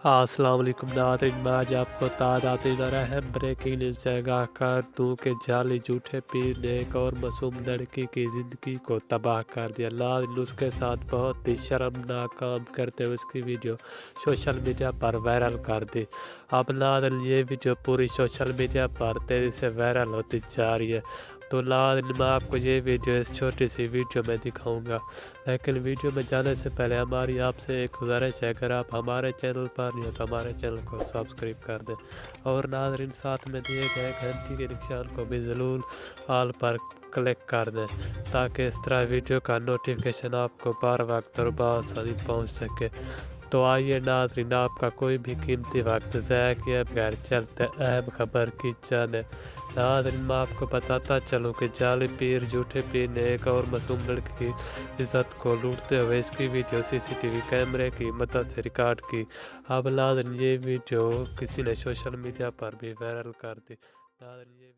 السلام علیکم ناظرین، میں آج آپ کو اہم بریکنگ نیوز آگاہ کر دوں کہ جعلی جھوٹے پیر نے ایک اور معصوم لڑکی کی زندگی کو تباہ کر دیا۔ ناظرین، اس کے ساتھ بہت ہی شرمناک کام کرتے ہوئے اس کی ویڈیو سوشل میڈیا پر وائرل کر دی۔ اب ناظرین، یہ ویڈیو پوری سوشل میڈیا پر تیزی سے وائرل ہوتی جا رہی ہے۔ تو ناظرین، میں آپ کو یہ ویڈیو اس چھوٹی سی ویڈیو میں دکھاؤں گا، لیکن ویڈیو میں جانے سے پہلے ہماری آپ سے ایک گزارش ہے، اگر آپ ہمارے چینل پر نہیں ہو تو ہمارے چینل کو سبسکرائب کر دیں، اور ناظرین ساتھ میں دیے گئے گھنٹی کے نشان کو بھی ضرور آل پر کلک کر دیں، تاکہ اس طرح ویڈیو کا نوٹیفیکیشن آپ کو بار وقت اور بآسانی پہنچ سکے۔ تو آئیے ناظرین، آپ کا کوئی بھی قیمتی وقت ضائع کیے بغیر چلتے اہم خبر کی جانب۔ ناظرین، میں آپ کو بتاتا چلوں کہ جعلی پیر جھوٹے پیر نے ایک اور معصوم لڑکی کی عزت کو لوٹتے ہوئے اس کی ویڈیو CCTV کیمرے کی مدد سے ریکارڈ کی۔ اب ناظرین، یہ ویڈیو کسی نے سوشل میڈیا پر بھی وائرل کر دی۔ ناظرین، یہ